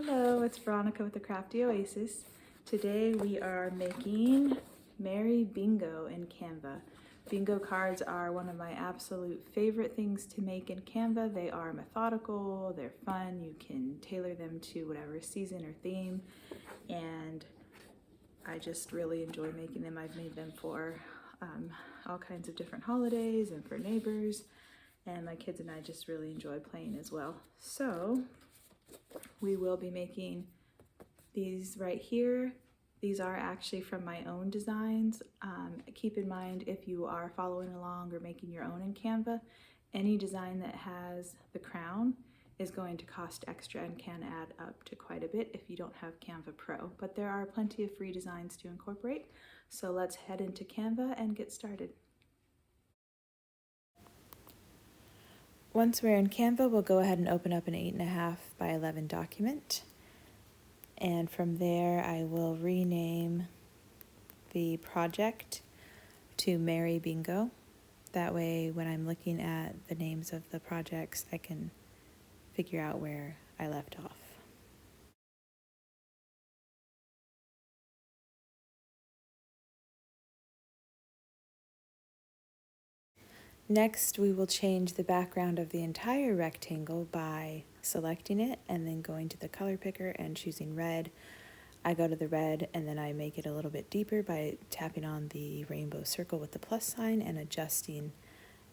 Hello, it's Veronica with the Crafty Oasis. Today we are making Merry Bingo in Canva. Bingo cards are one of my absolute favorite things to make in Canva. They are methodical, they're fun, you can tailor them to whatever season or theme, and I just really enjoy making them. I've made them for all kinds of different holidays and for neighbors, and my kids and I just really enjoy playing as well. So we will be making these right here. These are actually from my own designs. Keep in mind, if you are following along or making your own in Canva, any design that has the crown is going to cost extra and can add up to quite a bit if you don't have Canva Pro. But there are plenty of free designs to incorporate. So let's head into Canva and get started. Once we're in Canva, we'll go ahead and open up an 8.5 by 11 document. And from there, I will rename the project to Merry Bingo. That way, when I'm looking at the names of the projects, I can figure out where I left off. Next, we will change the background of the entire rectangle by selecting it and then going to the color picker and choosing red. I go to the red and then I make it a little bit deeper by tapping on the rainbow circle with the plus sign and adjusting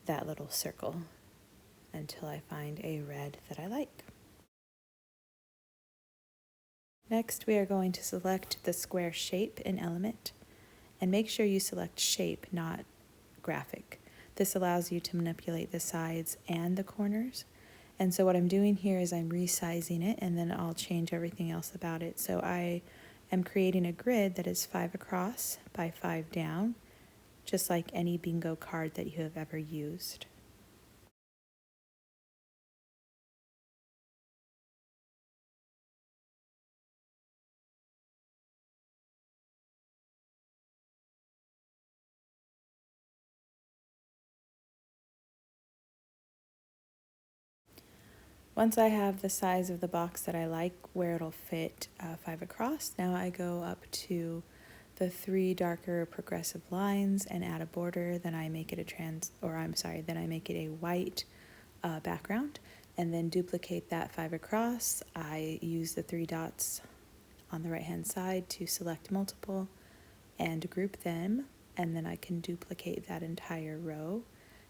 that little circle until I find a red that I like. Next, we are going to select the square shape in Element and make sure you select shape, not graphic. This allows you to manipulate the sides and the corners. And so what I'm doing here is I'm resizing it and then I'll change everything else about it. So I am creating a grid that is 5 across by 5 down, just like any bingo card that you have ever used. Once I have the size of the box that I like where it'll fit 5 across, now I go up to the 3 darker progressive lines and add a border. Then I make it then I make it a white background and then duplicate that 5 across. I use the 3 dots on the right hand side to select multiple and group them, and then I can duplicate that entire row.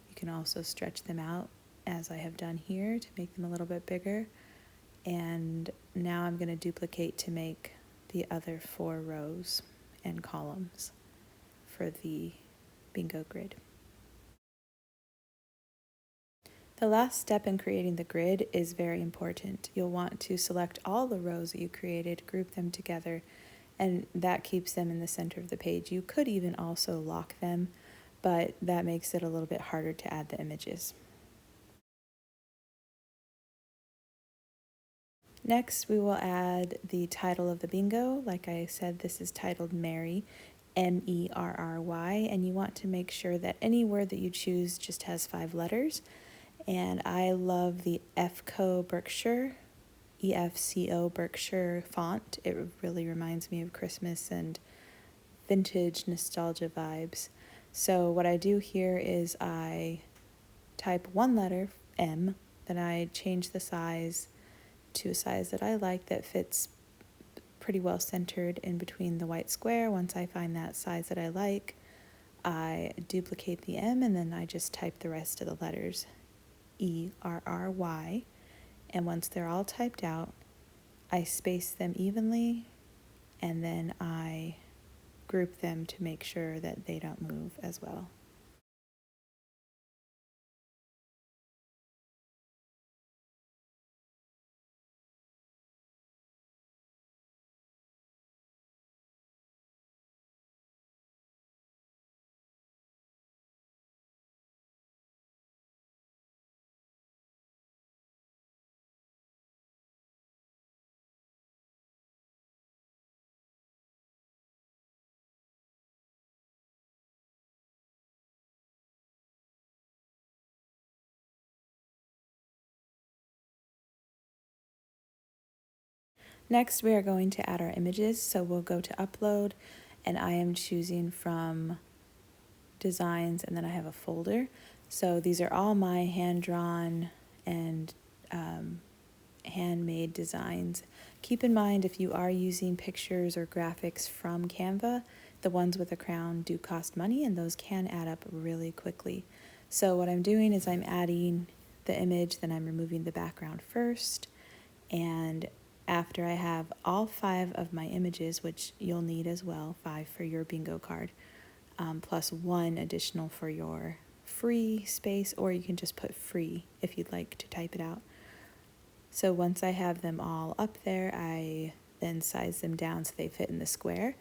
You can also stretch them out as I have done here to make them a little bit bigger. And now I'm going to duplicate to make the other 4 rows and columns for the bingo grid. The last step in creating the grid is very important. You'll want to select all the rows that you created, group them together, and that keeps them in the center of the page. You could even also lock them, but that makes it a little bit harder to add the images. Next, we will add the title of the bingo. Like I said, this is titled Merry, M-E-R-R-Y, and you want to make sure that any word that you choose just has 5 letters. And I love the EFCO Berkshire font. It really reminds me of Christmas and vintage nostalgia vibes. So what I do here is I type 1 letter, M, then I change the size to a size that I like that fits pretty well centered in between the white square. Once I find that size that I like, I duplicate the M and then I just type the rest of the letters, E-R-R-Y. And once they're all typed out, I space them evenly and then I group them to make sure that they don't move as well. Next, we are going to add our images. So we'll go to upload, and I am choosing from designs, and then I have a folder. So these are all my hand-drawn and handmade designs. Keep in mind, if you are using pictures or graphics from Canva, the ones with a crown do cost money, and those can add up really quickly. So what I'm doing is I'm adding the image, then I'm removing the background first, and after I have all 5 of my images, which you'll need as well, 5 for your bingo card, plus 1 additional for your free space, or you can just put free if you'd like to type it out. So once I have them all up there, I then size them down so they fit in the square.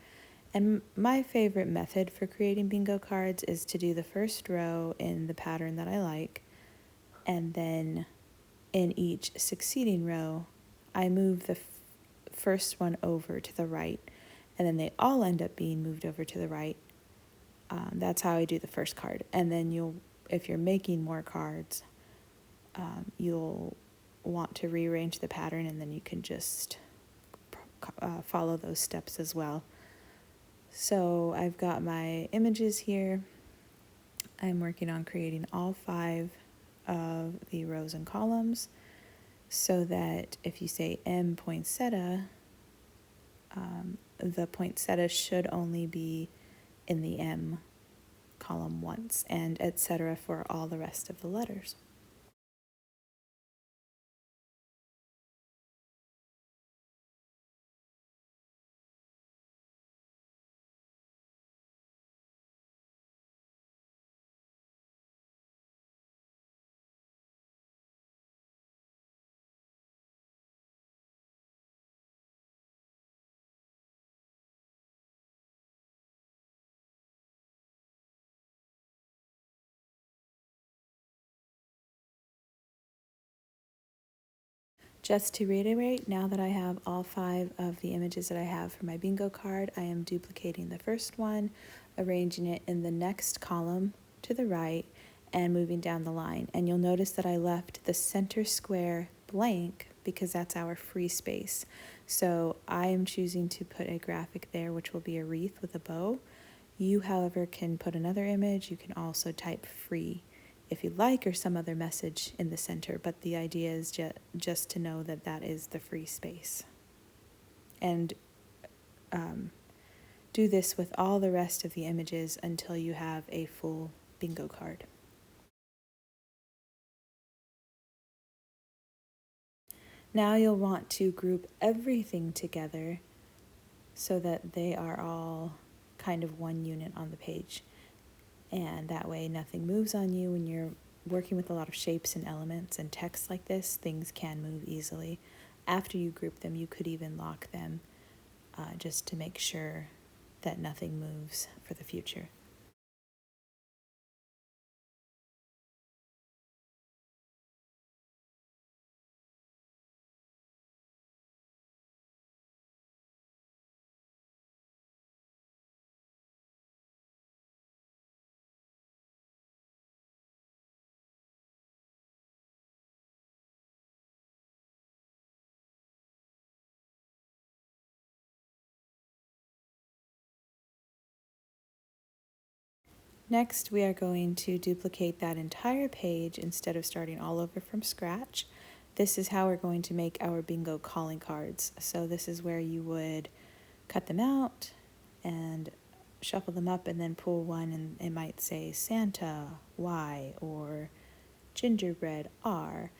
And my favorite method for creating bingo cards is to do the first row in the pattern that I like, and then in each succeeding row, I move the first one over to the right, and then they all end up being moved over to the right. That's how I do the first card. And then if you're making more cards, you'll want to rearrange the pattern, and then you can just follow those steps as well. So I've got my images here. I'm working on creating all 5 of the rows and columns, so that if you say M poinsettia, the poinsettia should only be in the M column once, and etc. for all the rest of the letters. Just to reiterate, now that I have all 5 of the images that I have for my bingo card, I am duplicating the first one, arranging it in the next column to the right, and moving down the line. And you'll notice that I left the center square blank because that's our free space. So I am choosing to put a graphic there, which will be a wreath with a bow. You, however, can put another image. You can also type free if you'd like, or some other message in the center, but the idea is just to know that that is the free space. And do this with all the rest of the images until you have a full bingo card. Now you'll want to group everything together so that they are all kind of one unit on the page. And that way nothing moves on you. When you're working with a lot of shapes and elements and text like this, things can move easily. After you group them, you could even lock them just to make sure that nothing moves for the future. Next, we are going to duplicate that entire page instead of starting all over from scratch. This is how we're going to make our bingo calling cards. So this is where you would cut them out and shuffle them up and then pull one, and it might say Santa Y or Gingerbread R,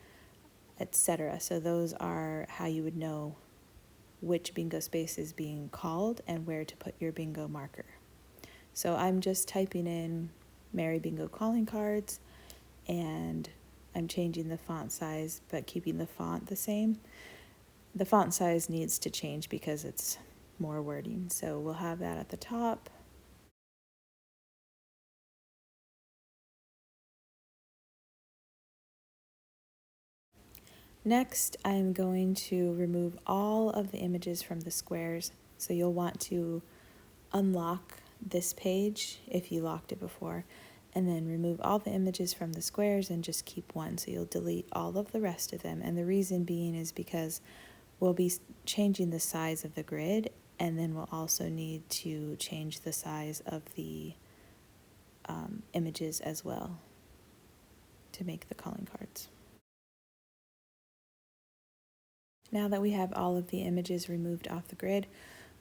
etc. So those are how you would know which bingo space is being called and where to put your bingo marker. So I'm just typing in Merry Bingo calling cards, and I'm changing the font size but keeping the font the same. The font size needs to change because it's more wording, so we'll have that at the top. Next, I'm going to remove all of the images from the squares. So you'll want to unlock this page if you locked it before, and then remove all the images from the squares and just keep one. So you'll delete all of the rest of them. And the reason being is because we'll be changing the size of the grid, and then we'll also need to change the size of the images as well to make the calling cards. Now that we have all of the images removed off the grid,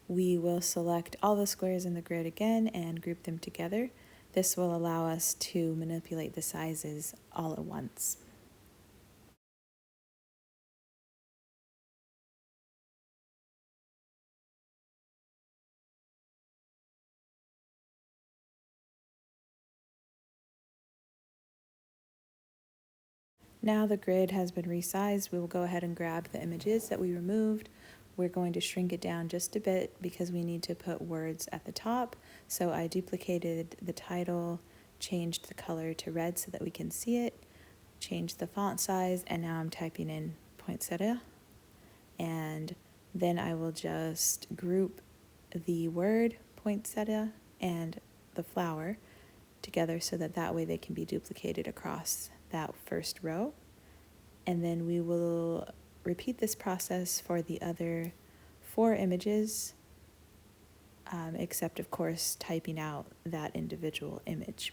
we will select all the squares in the grid again and group them together. This will allow us to manipulate the sizes all at once. Now the grid has been resized, we will go ahead and grab the images that we removed. We're going to shrink it down just a bit because we need to put words at the top. So I duplicated the title, changed the color to red so that we can see it, changed the font size, and now I'm typing in poinsettia. And then I will just group the word poinsettia and the flower together so that that way they can be duplicated across that first row. And then we will repeat this process for the other 4 images, except of course typing out that individual image.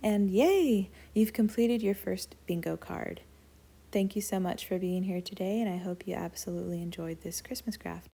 And yay, you've completed your first bingo card. Thank you so much for being here today, and I hope you absolutely enjoyed this Christmas craft.